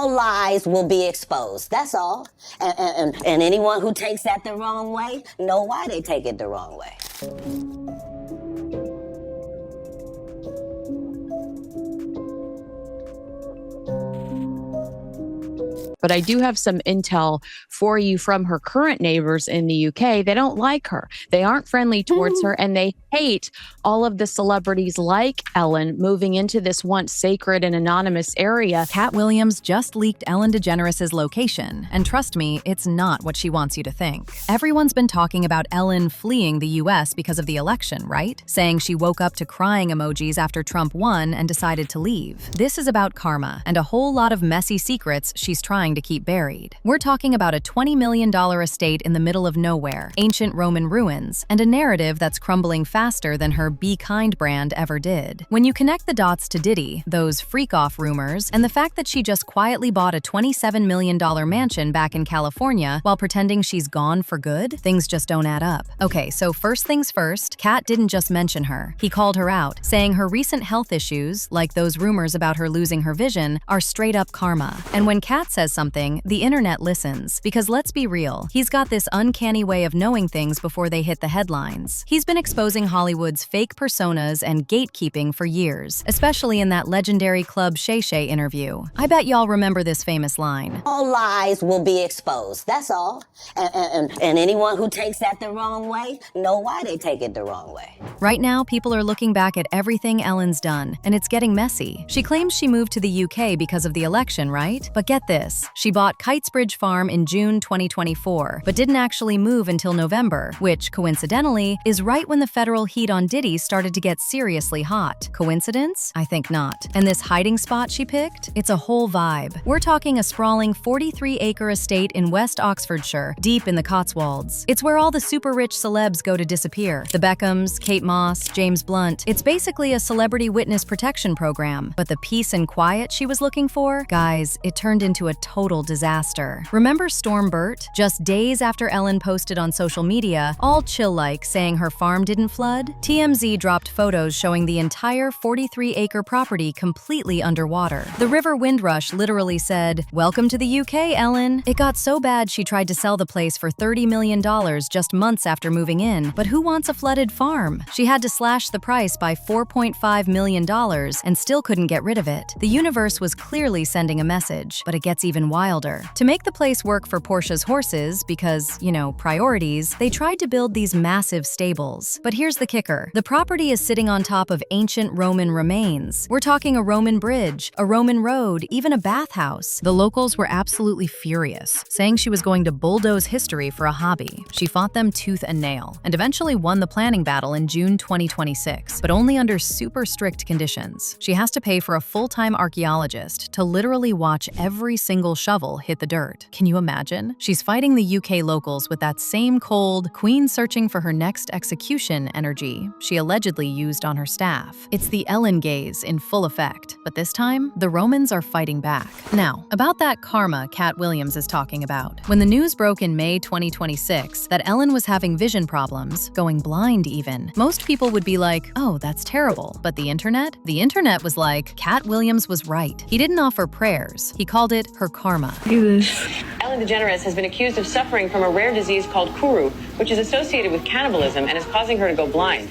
All lies will be exposed. That's all. And anyone who takes that the wrong way know why they take it the wrong way. But I do have some intel for you from her current neighbors in the UK. They don't like her. They aren't friendly towards her, and they hate all of the celebrities like Ellen moving into this once sacred and anonymous area. Katt Williams just leaked Ellen DeGeneres' location, and trust me, it's not what she wants you to think. Everyone's been talking about Ellen fleeing the US because of the election, right? Saying she woke up to crying emojis after Trump won and decided to leave. This is about karma and a whole lot of messy secrets she's trying to keep buried. We're talking about a $20 million estate in the middle of nowhere, ancient Roman ruins, and a narrative that's crumbling faster than her Be Kind brand ever did. When you connect the dots to Diddy, those freak-off rumors, and the fact that she just quietly bought a $27 million mansion back in California while pretending she's gone for good, things just don't add up. Okay, so first things first, Katt didn't just mention her. He called her out, saying her recent health issues, like those rumors about her losing her vision, are straight-up karma. And when Katt says something, the internet listens, because let's be real, he's got this uncanny way of knowing things before they hit the headlines. He's been exposing Hollywood's fake personas and gatekeeping for years, especially in that legendary Club Shay Shay interview. I bet y'all remember this famous line. All lies will be exposed. That's all. And anyone who takes that the wrong way know why they take it the wrong way. Right now, people are looking back at everything Ellen's done, and it's getting messy. She claims she moved to the UK because of the election, right? But get this, she bought Kitesbridge Farm in June 2024, but didn't actually move until November, which, coincidentally, is right when the federal heat on Diddy started to get seriously hot. Coincidence? I think not. And this hiding spot she picked? It's a whole vibe. We're talking a sprawling 43-acre estate in West Oxfordshire, deep in the Cotswolds. It's where all the super-rich celebs go to disappear. The Beckhams, Kate Moss, James Blunt. It's basically a celebrity witness protection program. But the peace and quiet she was looking for? Guys, it turned into a total disaster. Remember Storm Burt? Just days after Ellen posted on social media, all chill-like, saying her farm didn't flood, TMZ dropped photos showing the entire 43-acre property completely underwater. The River Windrush literally said, "Welcome to the UK, Ellen." It got so bad she tried to sell the place for $30 million just months after moving in, but who wants a flooded farm? She had to slash the price by $4.5 million and still couldn't get rid of it. The universe was clearly sending a message, but it gets even wilder. To make the place work for Portia's horses, because, you know, priorities, they tried to build these massive stables. But here's the kicker. The property is sitting on top of ancient Roman remains. We're talking a Roman bridge, a Roman road, even a bathhouse. The locals were absolutely furious, saying she was going to bulldoze history for a hobby. She fought them tooth and nail, and eventually won the planning battle in June 2026, but only under super strict conditions. She has to pay for a full-time archaeologist to literally watch every single shovel hit the dirt. Can you imagine? She's fighting the UK locals with that same cold, queen searching for her next execution energy she allegedly used on her staff. It's the Ellen gaze in full effect, but this time, the Romans are fighting back. Now, about that karma Katt Williams is talking about. When the news broke in May 2026 that Ellen was having vision problems, going blind even, most people would be like, oh, that's terrible. But the internet? The internet was like, Katt Williams was right. He didn't offer prayers. He called it her karma. Ellen DeGeneres has been accused of suffering from a rare disease called kuru, which is associated with cannibalism and is causing her to go blind.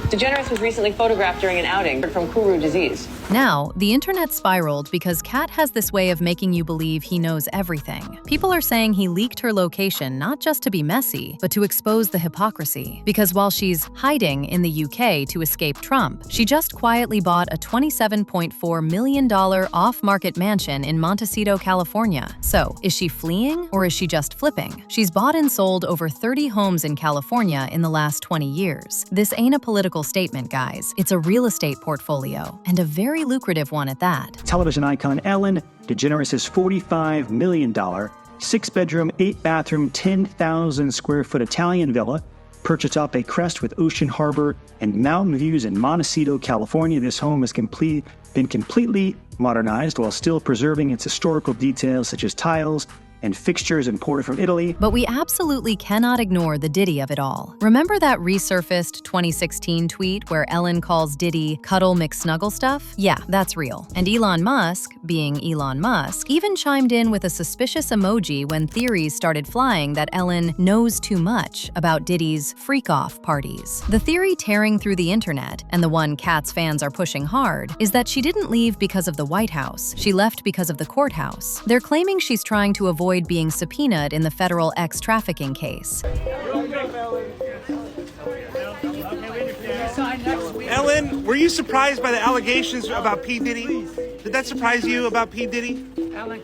DeGeneres was recently photographed during an outing from kuru disease. Now, the internet spiraled because Katt has this way of making you believe he knows everything. People are saying he leaked her location not just to be messy, but to expose the hypocrisy. Because while she's hiding in the UK to escape Trump, she just quietly bought a $27.4 million off-market mansion in Montecito, California. So, is she fleeing or is she just flipping? She's bought and sold over 30 homes in California in the last 20 years. This ain't a political statement, guys. It's a real estate portfolio, and a very lucrative one at that. Television icon Ellen DeGeneres' $45 million, 6-bedroom, 8-bathroom, 10,000 square foot Italian villa perched up a crest with ocean harbor and mountain views in Montecito, California. This home has been completely modernized while still preserving its historical details such as tiles and fixtures imported from Italy. But we absolutely cannot ignore the Diddy of it all. Remember that resurfaced 2016 tweet where Ellen calls Diddy Cuddle McSnuggle stuff? Yeah, that's real. And Elon Musk, being Elon Musk, even chimed in with a suspicious emoji when theories started flying that Ellen knows too much about Diddy's freak-off parties. The theory tearing through the internet, and the one Katt's fans are pushing hard, is that she didn't leave because of the White House. She left because of the courthouse. They're claiming she's trying to avoid being subpoenaed in the federal ex-trafficking case. Ellen, were you surprised by the allegations about P. Diddy? Did that surprise you about P. Diddy?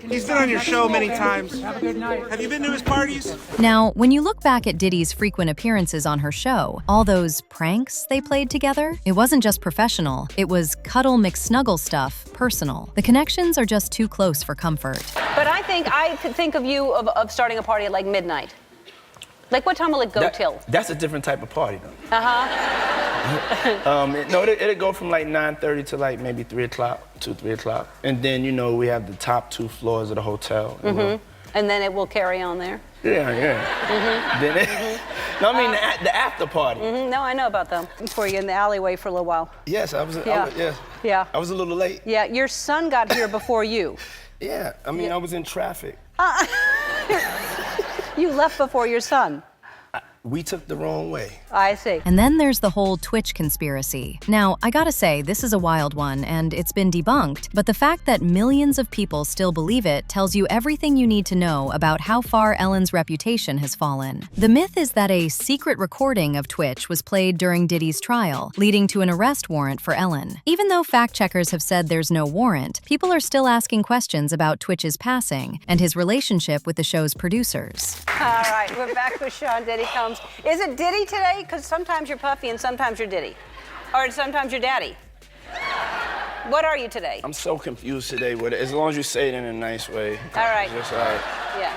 He's been on your show many times. Have a good night. Have you been to his parties? Now, when you look back at Diddy's frequent appearances on her show, all those pranks they played together, it wasn't just professional, it was Cuddle McSnuggle stuff personal. The connections are just too close for comfort. But I could think of you of starting a party at like midnight. Like, what time will it go till? That's a different type of party, though. Uh-huh. No, it'll go from like 9:30 to like maybe 3 o'clock, 3 o'clock. And then, you know, we have the top 2 floors of the hotel. Mm-hmm. And then it will carry on there? Yeah. Mm-hmm. Then no, I mean the after party. Mm-hmm. No, I know about them. Before you in the alleyway for a little while. Yes, I was a little late. Yeah, your son got here before you. Yeah, I mean, I was in traffic. You left before your son. We took the wrong way. I see. And then there's the whole Twitch conspiracy. Now, I gotta say, this is a wild one, and it's been debunked, but the fact that millions of people still believe it tells you everything you need to know about how far Ellen's reputation has fallen. The myth is that a secret recording of Twitch was played during Diddy's trial, leading to an arrest warrant for Ellen. Even though fact-checkers have said there's no warrant, people are still asking questions about Twitch's passing and his relationship with the show's producers. All right, we're back with Sean Diddy Combs. Is it Diddy today? Because sometimes you're Puffy and sometimes you're Diddy. Or sometimes you're Daddy. What are you today? I'm so confused today with it. As long as you say it in a nice way. All right. Just all right. Yeah.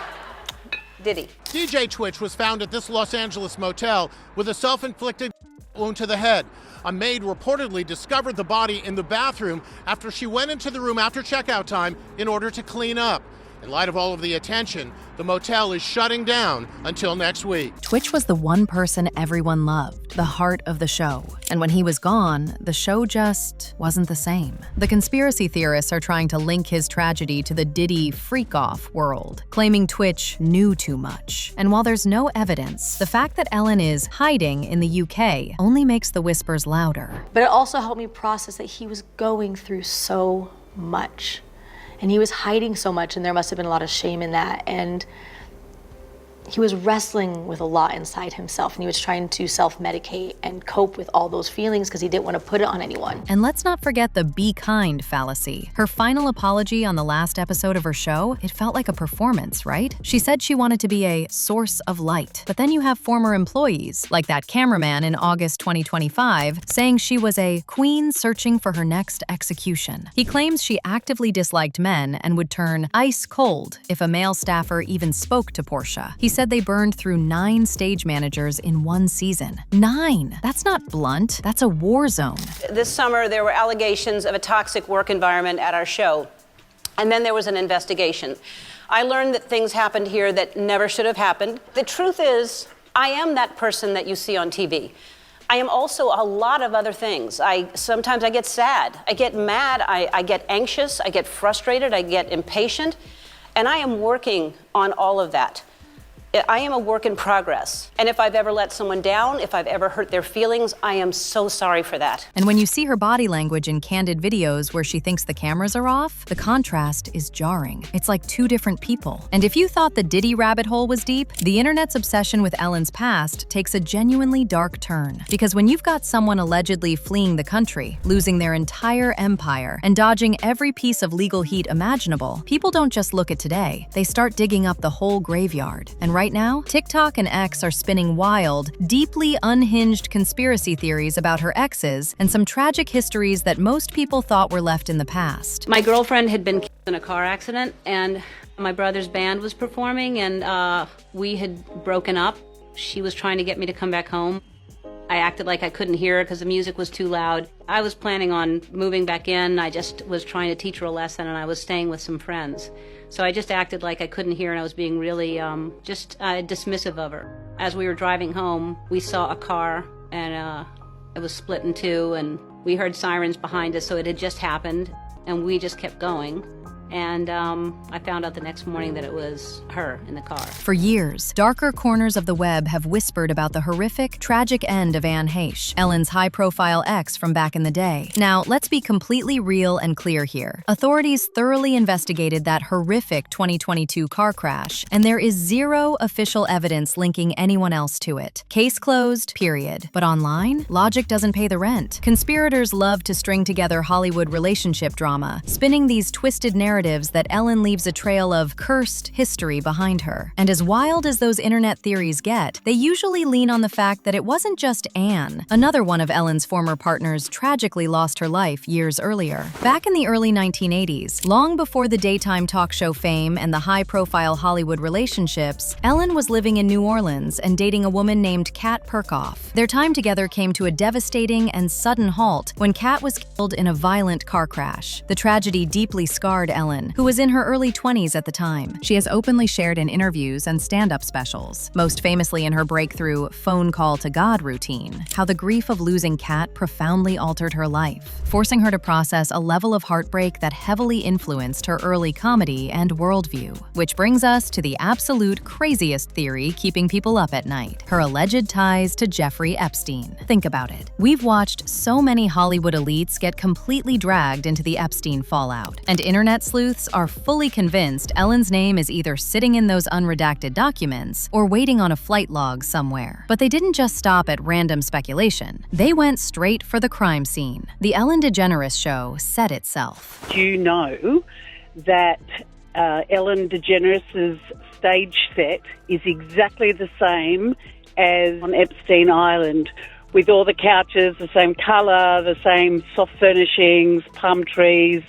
Diddy. DJ Twitch was found at this Los Angeles motel with a self-inflicted wound to the head. A maid reportedly discovered the body in the bathroom after she went into the room after checkout time in order to clean up. In light of all of the attention, the motel is shutting down until next week. Twitch was the one person everyone loved, the heart of the show. And when he was gone, the show just wasn't the same. The conspiracy theorists are trying to link his tragedy to the Diddy freak-off world, claiming Twitch knew too much. And while there's no evidence, the fact that Ellen is hiding in the UK only makes the whispers louder. But it also helped me process that he was going through so much. And he was hiding so much, and there must have been a lot of shame in that. And he was wrestling with a lot inside himself, and he was trying to self-medicate and cope with all those feelings because he didn't want to put it on anyone. And let's not forget the be kind fallacy. Her final apology on the last episode of her show, it felt like a performance, right? She said she wanted to be a source of light. But then you have former employees, like that cameraman in August 2025, saying she was a queen searching for her next execution. He claims she actively disliked men and would turn ice cold if a male staffer even spoke to Portia. He said they burned through 9 stage managers in one season. 9! That's not blunt, that's a war zone. This summer, there were allegations of a toxic work environment at our show, and then there was an investigation. I learned that things happened here that never should have happened. The truth is, I am that person that you see on TV. I am also a lot of other things. Sometimes I get sad, I get mad, I get anxious, I get frustrated, I get impatient, and I am working on all of that. I am a work in progress. And if I've ever let someone down, if I've ever hurt their feelings, I am so sorry for that. And when you see her body language in candid videos where she thinks the cameras are off, the contrast is jarring. It's like 2 different people. And if you thought the Diddy rabbit hole was deep, the internet's obsession with Ellen's past takes a genuinely dark turn. Because when you've got someone allegedly fleeing the country, losing their entire empire, and dodging every piece of legal heat imaginable, people don't just look at today. They start digging up the whole graveyard. And right now, TikTok and X are spinning wild, deeply unhinged conspiracy theories about her exes and some tragic histories that most people thought were left in the past. My girlfriend had been killed in a car accident, and my brother's band was performing, and we had broken up. She was trying to get me to come back home. I acted like I couldn't hear her because the music was too loud. I was planning on moving back in. I just was trying to teach her a lesson, and I was staying with some friends. So I just acted like I couldn't hear, and I was being really dismissive of her. As we were driving home, we saw a car, and it was split in two, and we heard sirens behind us, so it had just happened, and we just kept going. And I found out the next morning that it was her in the car. For years, darker corners of the web have whispered about the horrific, tragic end of Anne Heche, Ellen's high-profile ex from back in the day. Now, let's be completely real and clear here. Authorities thoroughly investigated that horrific 2022 car crash, and there is zero official evidence linking anyone else to it. Case closed, period. But online, logic doesn't pay the rent. Conspirators love to string together Hollywood relationship drama, spinning these twisted narratives that Ellen leaves a trail of cursed history behind her. And as wild as those internet theories get, they usually lean on the fact that it wasn't just Anne. Another one of Ellen's former partners tragically lost her life years earlier. Back in the early 1980s, long before the daytime talk show fame and the high-profile Hollywood relationships, Ellen was living in New Orleans and dating a woman named Katt Williams. Their time together came to a devastating and sudden halt when Katt was killed in a violent car crash. The tragedy deeply scarred Ellen, who was in her early 20s at the time. She has openly shared in interviews and stand-up specials, most famously in her breakthrough phone call to God routine, how the grief of losing Katt profoundly altered her life, forcing her to process a level of heartbreak that heavily influenced her early comedy and worldview. Which brings us to the absolute craziest theory keeping people up at night: her alleged ties to Jeffrey Epstein. Think about it. We've watched so many Hollywood elites get completely dragged into the Epstein fallout, and internet sleuths are fully convinced Ellen's name is either sitting in those unredacted documents or waiting on a flight log somewhere. But they didn't just stop at random speculation. They went straight for the crime scene. The Ellen DeGeneres show said itself. Do you know that Ellen DeGeneres' stage set is exactly the same as on Epstein Island, with all the couches, the same colour, the same soft furnishings, palm trees,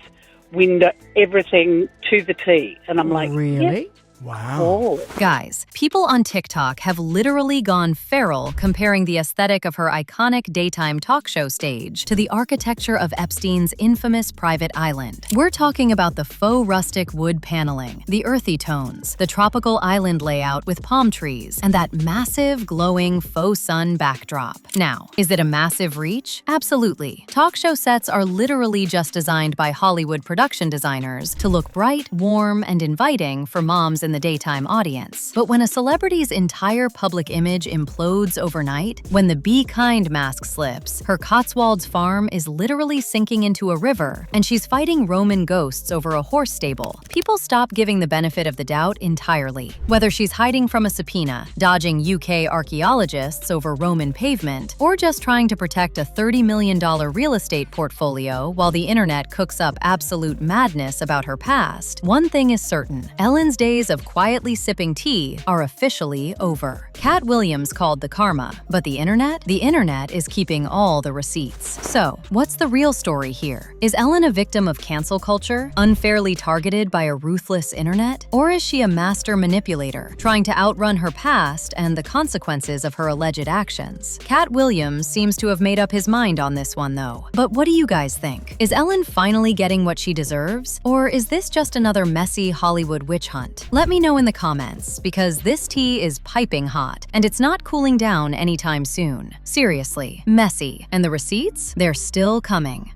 window, everything to the T. And I'm like, really? Yep. Wow. Oh. Guys, people on TikTok have literally gone feral comparing the aesthetic of her iconic daytime talk show stage to the architecture of Epstein's infamous private island. We're talking about the faux rustic wood paneling, the earthy tones, the tropical island layout with palm trees, and that massive, glowing faux sun backdrop. Now, is it a massive reach? Absolutely. Talk show sets are literally just designed by Hollywood production designers to look bright, warm, and inviting for moms in the daytime audience. But when a celebrity's entire public image implodes overnight, when the Be Kind mask slips, her Cotswolds farm is literally sinking into a river, and she's fighting Roman ghosts over a horse stable, people stop giving the benefit of the doubt entirely. Whether she's hiding from a subpoena, dodging UK archaeologists over Roman pavement, or just trying to protect a $30 million real estate portfolio while the internet cooks up absolute madness about her past, one thing is certain: Ellen's days of quietly sipping tea are officially over. Katt Williams called the karma, but the internet is keeping all the receipts. So, what's the real story here? Is Ellen a victim of cancel culture, unfairly targeted by a ruthless internet? Or is she a master manipulator, trying to outrun her past and the consequences of her alleged actions? Katt Williams seems to have made up his mind on this one, though. But what do you guys think? Is Ellen finally getting what she deserves? Or is this just another messy Hollywood witch hunt? Let me know in the comments, because this tea is piping hot, and it's not cooling down anytime soon. Seriously, messy. And the receipts? They're still coming.